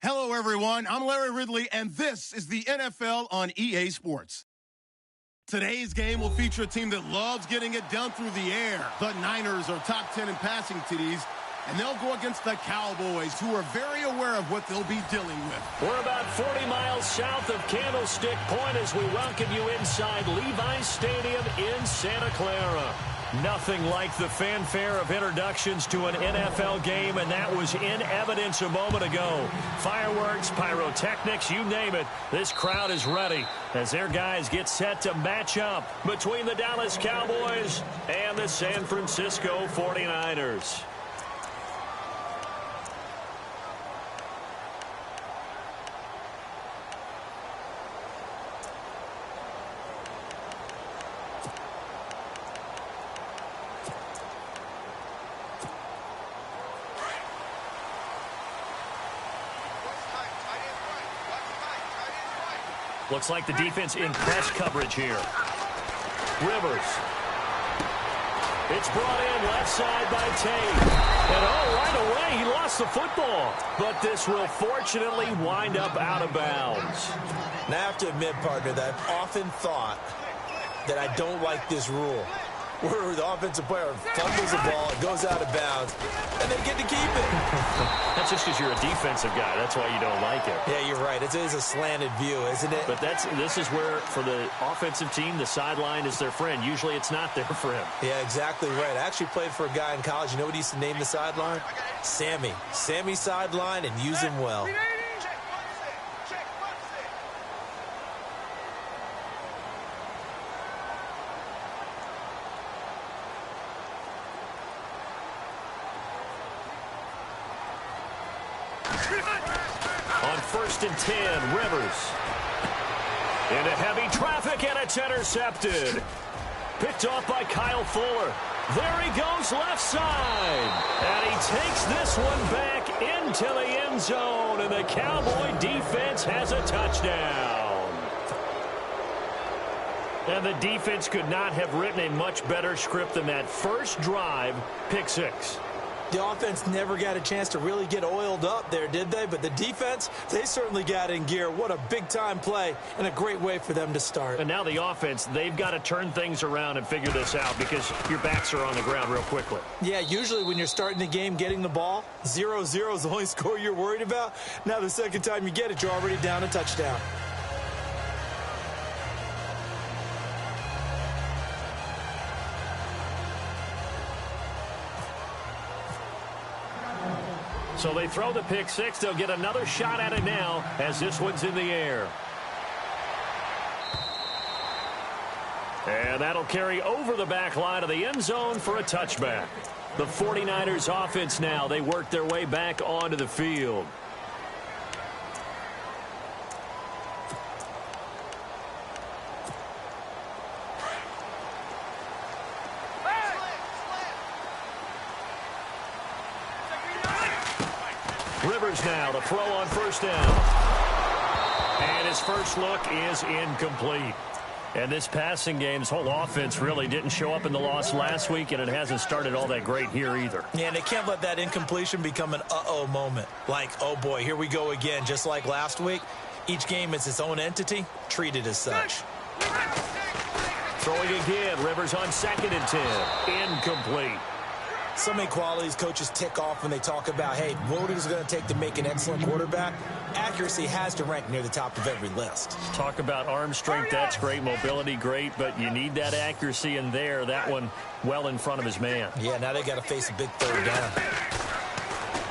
Hello, everyone. I'm Larry Ridley, and this is the NFL on EA Sports. Today's game will feature a team that loves getting it down through the air. The Niners are top 10 in passing TDs, and they'll go against the Cowboys, who are very aware of what they'll be dealing with. We're about 40 miles south of Candlestick Point as we welcome you inside Levi's Stadium in Santa Clara. Nothing like the fanfare of introductions to an NFL game, and that was in evidence a moment ago. Fireworks, pyrotechnics, you name it. This crowd is ready as their guys get set to match up between the Dallas Cowboys and the San Francisco 49ers. Looks like the defense in press coverage here. Rivers. It's brought in left side by Tate. And right away he lost the football. But this will fortunately wind up out of bounds. Now I have to admit, partner, that I've often thought that I don't like this rule, where the offensive player fumbles the ball, it goes out of bounds, and they get to keep it. That's just because you're a defensive guy. That's why you don't like it. Yeah, you're right. It is a slanted view, isn't it? But this is where, for the offensive team, the sideline is their friend. Usually it's not their friend. Yeah, exactly right. I actually played for a guy in college. You know what he used to name the sideline? Sammy. Sammy sideline, and use him well. On 1st and 10, Rivers. Into heavy traffic, and it's intercepted. Picked off by Kyle Fuller. There he goes left side. And he takes this one back into the end zone. And the Cowboy defense has a touchdown. And the defense could not have written a much better script than that first drive, pick six. The offense never got a chance to really get oiled up there, did they? But the defense, they certainly got in gear. What a big-time play and a great way for them to start. And now the offense, they've got to turn things around and figure this out because your backs are on the ground real quickly. Yeah, usually when you're starting the game getting the ball, 0-0 is the only score you're worried about. Now the second time you get it, you're already down a touchdown. So they throw the pick six. They'll get another shot at it now as this one's in the air. And that'll carry over the back line of the end zone for a touchback. The 49ers offense now, they work their way back onto the field. Rivers now to throw on first down. And his first look is incomplete. And this passing game, this whole offense really didn't show up in the loss last week, and it hasn't started all that great here either. Yeah, and they can't let that incompletion become an uh-oh moment. Like, oh boy, here we go again, just like last week. Each game is its own entity, treated as such. Throwing again, Rivers on 2nd and 10. Incomplete. So many qualities coaches tick off when they talk about, hey, what is it going to take to make an excellent quarterback? Accuracy has to rank near the top of every list. Talk about arm strength, that's great. Mobility, great, but you need that accuracy in there. That one well in front of his man. Yeah, now they got to face a big third down.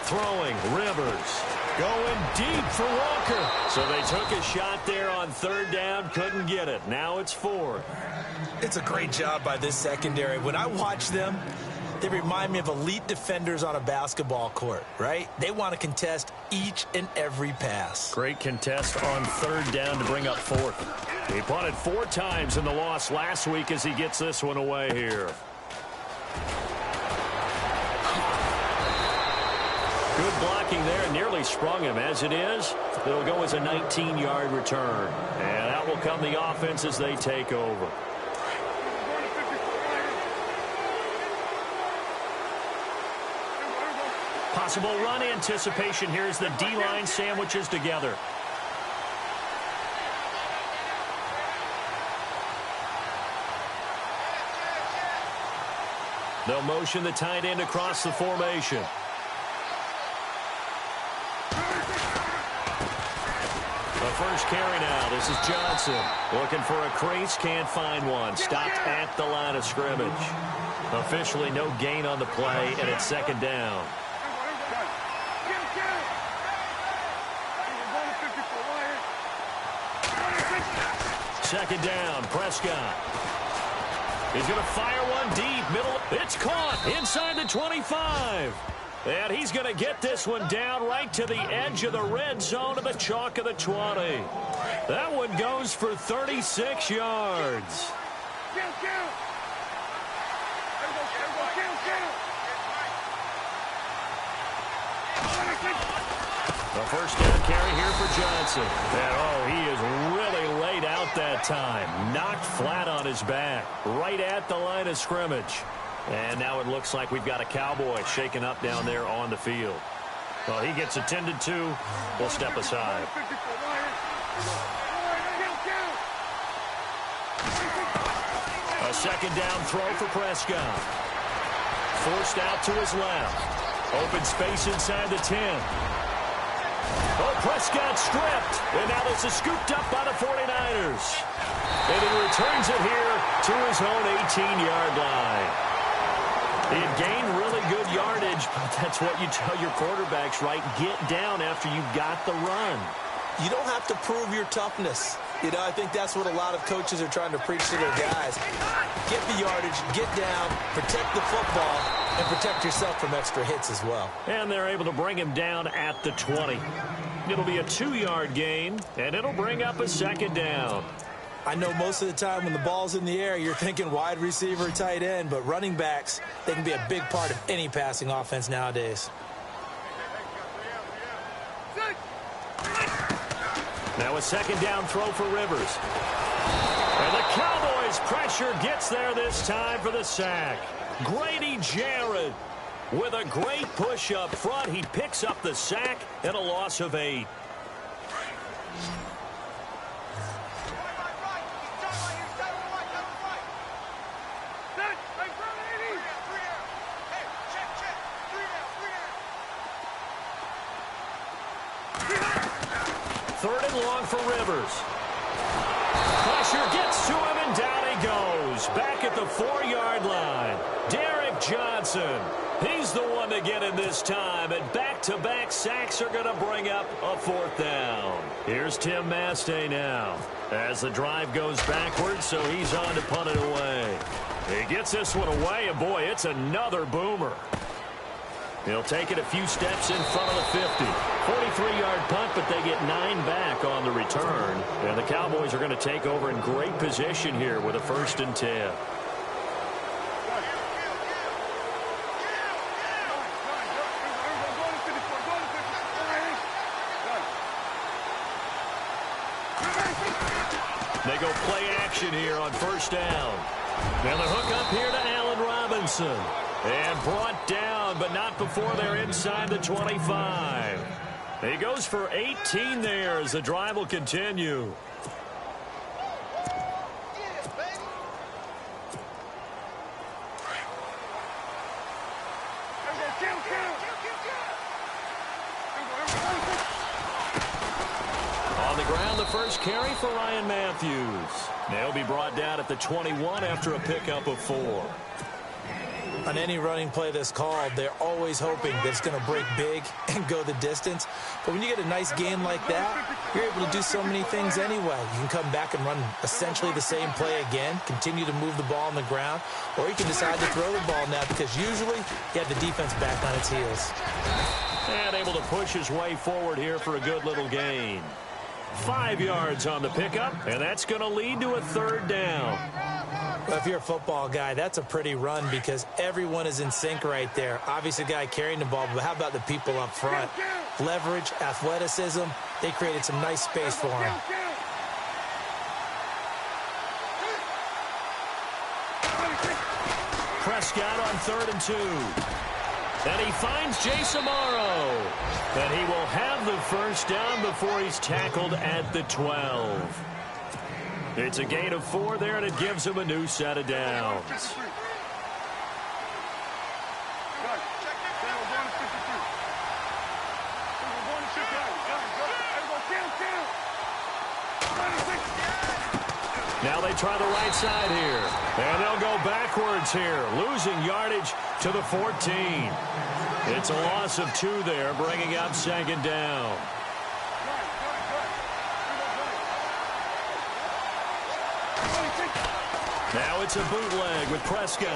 Throwing, Rivers. Going deep for Walker. So they took a shot there on 3rd down, couldn't get it. Now it's 4th. It's a great job by this secondary. When I watch them, they remind me of elite defenders on a basketball court, right? They want to contest each and every pass. Great contest on 3rd down to bring up 4th. He punted 4 times in the loss last week as he gets this one away here. Good blocking there, nearly sprung him. As it is, it'll go as a 19-yard return. And out will come the offense as they take over. Possible run anticipation here as the D-line sandwiches together. They'll motion the tight end across the formation. The first carry now. This is Johnson. Looking for a crease. Can't find one. Stopped at the line of scrimmage. Officially no gain on the play, and it's second down. Second down, Prescott. He's going to fire one deep, middle. It's caught inside the 25. And he's going to get this one down right to the edge of the red zone of the chalk of the 20. That one goes for 36 yards. The first down carry here for Johnson. And, he is really laid out that time. Knocked flat on his back. Right at the line of scrimmage. And now it looks like we've got a Cowboy shaken up down there on the field. Well, he gets attended to. We'll step aside. A second down throw for Prescott. Forced out to his left. Open space inside the 10. Oh, Prescott stripped. And now this is scooped up by the 49ers. And he returns it here to his own 18-yard line. He had gained really good yardage, but that's what you tell your quarterbacks, right? Get down after you got the run. You don't have to prove your toughness. I think that's what a lot of coaches are trying to preach to their guys. Get the yardage, get down, protect the football, and protect yourself from extra hits as well. And they're able to bring him down at the 20. It'll be a 2-yard gain, and it'll bring up a second down. I know most of the time when the ball's in the air, you're thinking wide receiver, tight end, but running backs, they can be a big part of any passing offense nowadays. Now a second down throw for Rivers. And the Cowboys' pressure gets there this time for the sack. Grady Jarrett with a great push up front. He picks up the sack and a loss of 8. Third and long for Rivers. Pressure gets to him, and down he goes. Back at the 4-yard line. Derek Johnson. He's the one to get in this time, and back-to-back sacks are going to bring up a 4th down. Here's Tim Mastay now as the drive goes backwards, so he's on to punt it away. He gets this one away, and boy, it's another boomer. He'll take it a few steps in front of the 50. 43-yard punt, but they get 9 back on the return. And the Cowboys are going to take over in great position here with a 1st and 10. They go play action here on 1st down. Now the hook up here to Allen Robinson. And brought down, but not before they're inside the 25. He goes for 18 there as the drive will continue. On the ground, the first carry for Ryan Matthews. They'll be brought down at the 21 after a pickup of 4. On any running play that's called, they're always hoping that it's going to break big and go the distance. But when you get a nice gain like that, you're able to do so many things anyway. You can come back and run essentially the same play again, continue to move the ball on the ground, or you can decide to throw the ball now because usually you have the defense back on its heels. And able to push his way forward here for a good little gain. 5 yards on the pickup, and that's going to lead to a 3rd down. Well, if you're a football guy, that's a pretty run because everyone is in sync right there. Obviously, a guy carrying the ball, but how about the people up front? Leverage, athleticism, they created some nice space for him. Prescott on 3rd and 2. And he finds Jason Morrow. And he will have the first down before he's tackled at the 12. It's a gain of 4 there, and it gives him a new set of downs. Now they try the right side here. And they'll go backwards here, losing yardage to the 14. It's a loss of 2 there, bringing up second down. Now it's a bootleg with Prescott.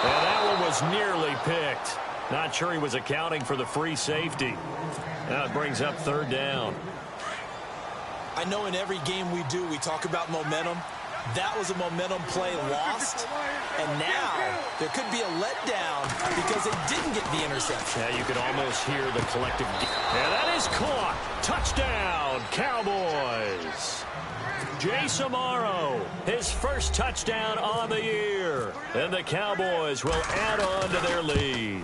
And that one was nearly picked. Not sure he was accounting for the free safety. Now it brings up third down. I know in every game we do, we talk about momentum. That was a momentum play lost. And now there could be a letdown because they didn't get the interception. Yeah, you could almost hear the collective. And that is caught. Touchdown, Cowboys. Jason Morrow, his first touchdown on the year. And the Cowboys will add on to their lead.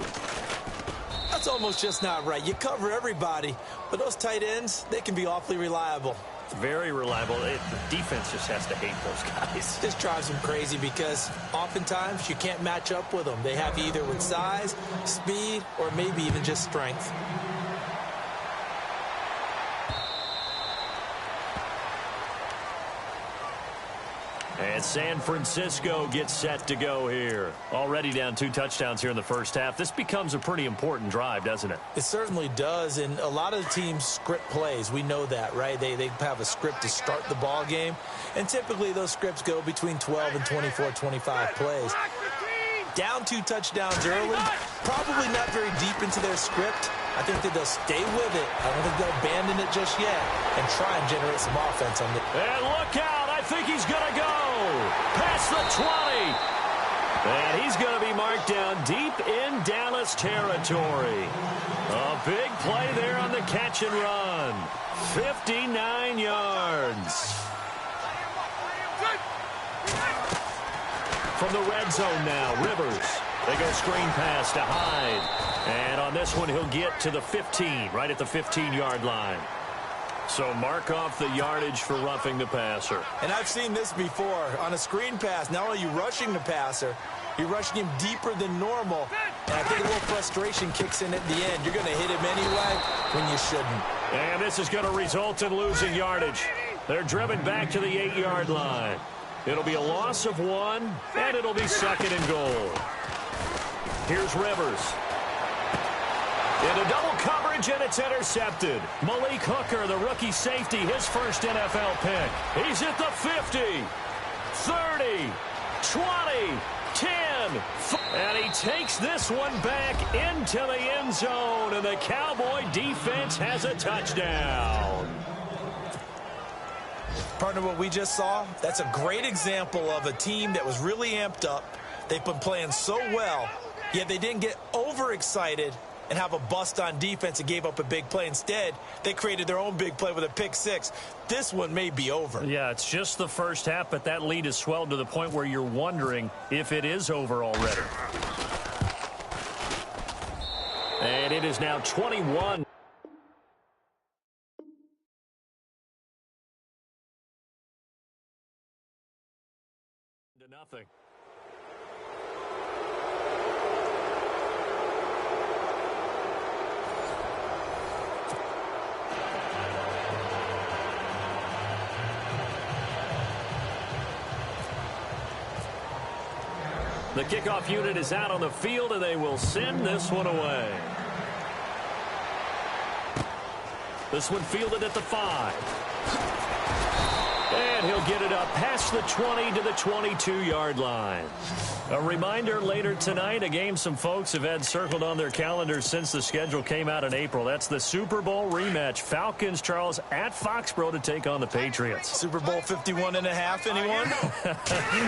That's almost just not right. You cover everybody, but those tight ends, they can be awfully reliable. Very reliable. The defense just has to hate those guys. This drives them crazy because oftentimes you can't match up with them. They have either with size, speed, or maybe even just strength. And San Francisco gets set to go here. Already down 2 touchdowns here in the first half. This becomes a pretty important drive, doesn't it? It certainly does, and a lot of the teams script plays. We know that, right? They have a script to start the ball game, and typically those scripts go between 12 and 24, 25 plays. Down 2 touchdowns early, probably not very deep into their script. I think that they'll stay with it. I don't think they'll abandon it just yet and try and generate some offense on it. And look out. I think he's going to go past the 20. And he's going to be marked down deep in Dallas territory. A big play there on the catch and run. 59 yards. From the red zone now, Rivers. They go screen pass to Hyde. And on this one, he'll get to the 15, right at the 15-yard line. So mark off the yardage for roughing the passer. And I've seen this before. On a screen pass, not only are you rushing the passer, you're rushing him deeper than normal. And I think a little frustration kicks in at the end. You're going to hit him anyway when you shouldn't. And this is going to result in losing yardage. They're driven back to the 8-yard line. It'll be a loss of 1, and it'll be second and goal. Here's Rivers. Into double coverage, and it's intercepted. Malik Hooker, the rookie safety, his first NFL pick. He's at the 50, 30, 20, 10. And he takes this one back into the end zone, and the Cowboy defense has a touchdown. Partner, what we just saw, that's a great example of a team that was really amped up. They've been playing so well, yet they didn't get overexcited and have a bust on defense and gave up a big play. Instead, they created their own big play with a pick 6. This one may be over. Yeah, it's just the first half, but that lead has swelled to the point where you're wondering if it is over already. And it is now 21. To nothing. The kickoff unit is out on the field, and they will send this one away. This one fielded at the 5. And he'll get it up past the 20 to the 22-yard line. A reminder later tonight, a game some folks have had circled on their calendars since the schedule came out in April. That's the Super Bowl rematch. Falcons, Charles, at Foxborough to take on the Patriots. Super Bowl 51.5, anyone?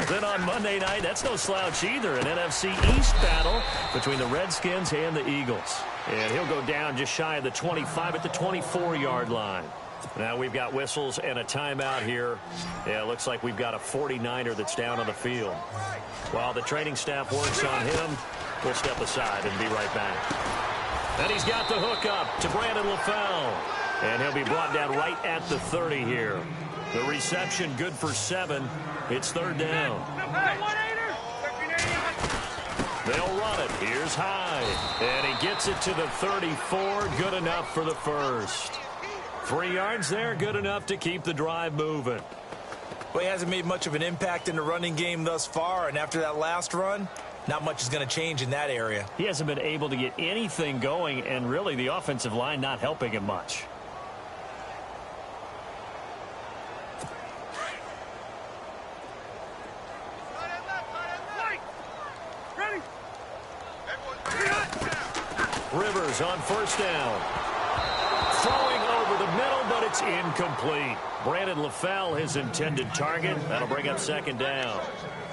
Then on Monday night, that's no slouch either. An NFC East battle between the Redskins and the Eagles. And he'll go down just shy of the 25 at the 24-yard line. Now we've got whistles and a timeout here. Yeah, it looks like we've got a 49er that's down on the field. While the training staff works on him, We'll step aside and be right back. And he's got the hook up to Brandon LaFell. And he'll be brought down right at the 30 here. The reception good for 7. It's third down. They'll run it. Here's Hyde. And he gets it to the 34. Good enough for the first. 3 yards there. Good enough to keep the drive moving. Well, he hasn't made much of an impact in the running game thus far. And after that last run, not much is going to change in that area. He hasn't been able to get anything going. And really the offensive line not helping him much. Rivers on first down. Throwing over the middle, but it's incomplete. Brandon LaFell, his intended target. That'll bring up second down.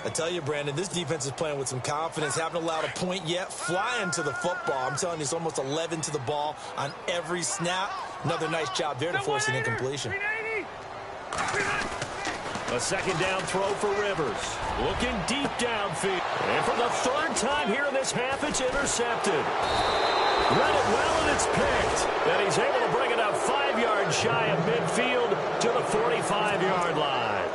I tell you, Brandon, this defense is playing with some confidence. Haven't allowed a point yet. Flying to the football. I'm telling you, it's almost 11 to the ball on every snap. Another nice job there to force an incompletion. A second down throw for Rivers. Looking deep downfield. And for the third time here in this half, it's intercepted. Read it well, and it's picked. And he's able to bring it up 5 yards shy of midfield to the 45-yard line.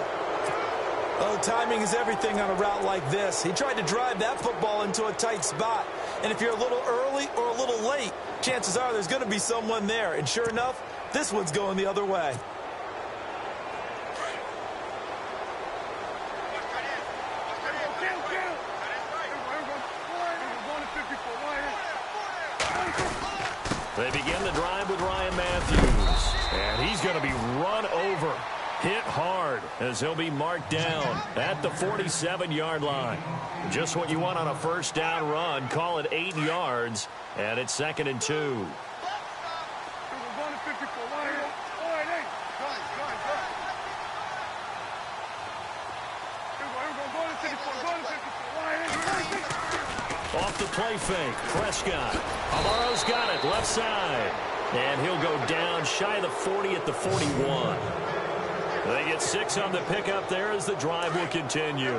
Oh, timing is everything on a route like this. He tried to drive that football into a tight spot. And if you're a little early or a little late, chances are there's going to be someone there. And sure enough, this one's going the other way. They begin the drive with Ryan Matthews. And he's going to be run over. Hit hard as he'll be marked down at the 47-yard line. Just what you want on a first down run. Call it 8 yards. And it's 2nd and 2. Off the play fake, Prescott. Amaro's got it, left side. And he'll go down shy of the 40 at the 41. They get 6 on the pickup there as the drive will continue.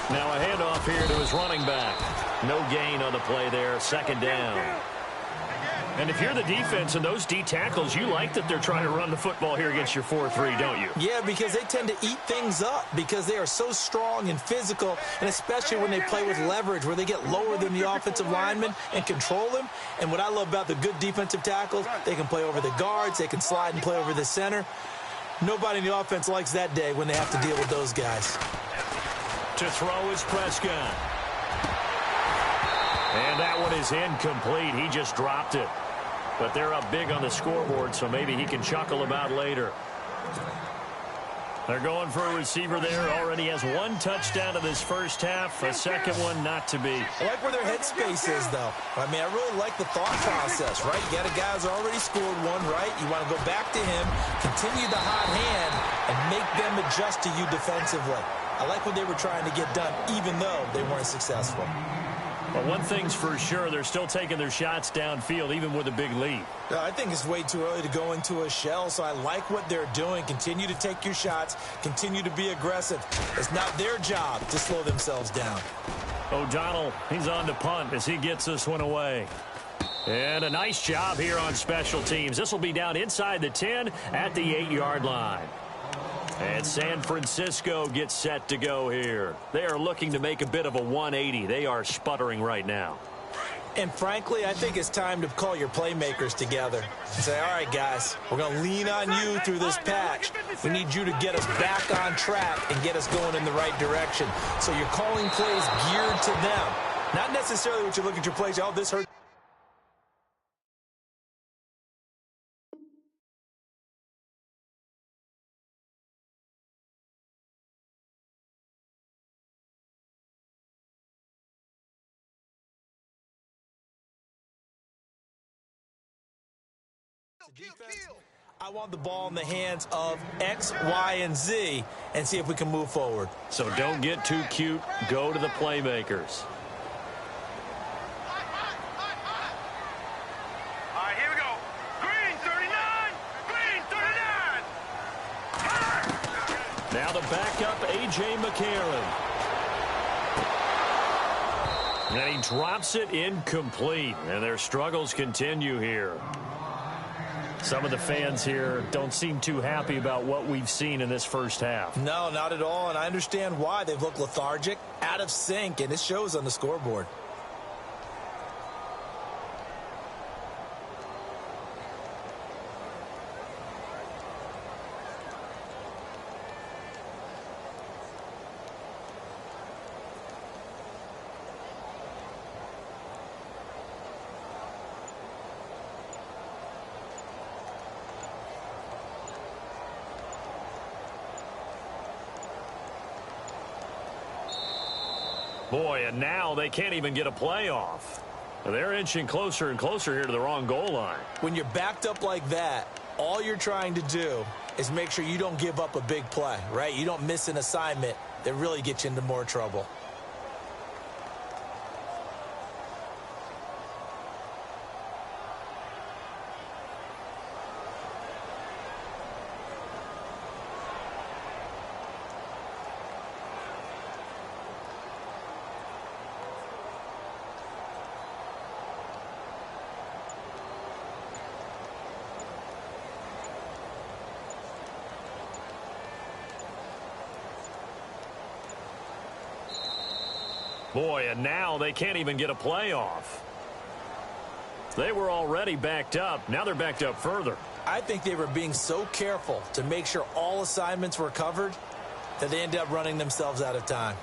Now a handoff here to his running back. No gain on the play there, second down. And if you're the defense and those D tackles, you like that they're trying to run the football here against your 4-3, don't you? Yeah, because they tend to eat things up because they are so strong and physical, and especially when they play with leverage where they get lower than the offensive lineman and control them. And what I love about the good defensive tackles, they can play over the guards, they can slide and play over the center. Nobody in the offense likes that day when they have to deal with those guys. To throw is Prescott. And that one is incomplete. He just dropped it. But they're up big on the scoreboard, so maybe he can chuckle about later. They're going for a receiver there. Already has 1 touchdown in this first half. A second one not to be. I like where their headspace is, though. I mean, I really like the thought process, right? You got a guy who's already scored one, right? You want to go back to him, continue the hot hand, and make them adjust to you defensively. I like what they were trying to get done, even though they weren't successful. But one thing's for sure, they're still taking their shots downfield, even with a big lead. I think it's way too early to go into a shell, so I like what they're doing. Continue to take your shots. Continue to be aggressive. It's not their job to slow themselves down. O'Donnell, he's on to punt as he gets this one away. And a nice job here on special teams. This will be down inside the 10 at the 8-yard line. And San Francisco gets set to go here. They are looking to make a bit of a 180. They are sputtering right now. And frankly, I think it's time to call your playmakers together and say, all right, guys, we're going to lean on you through this patch. We need you to get us back on track and get us going in the right direction. So you're calling plays geared to them. Not necessarily what you look at your plays, oh, this hurt. Defense, I want the ball in the hands of X, Y, and Z and see if we can move forward. So don't get too cute. Go to the playmakers. All right, here we go. Green 39. Green 39. A.J. McCarron. And he drops it incomplete. And their struggles continue here. Some of the fans here don't seem too happy about what we've seen in this first half. No, not at all, and I understand why. They've looked lethargic, out of sync, and it shows on the scoreboard. Boy, and now they can't even get a playoff. They're inching closer and closer here to the wrong goal line. When you're backed up like that, all you're trying to do is make sure you don't give up a big play, right? You don't miss an assignment that really gets you into more trouble. Boy, and now they can't even get a playoff. They were already backed up. Now they're backed up further. I think they were being so careful to make sure all assignments were covered that they ended up running themselves out of time.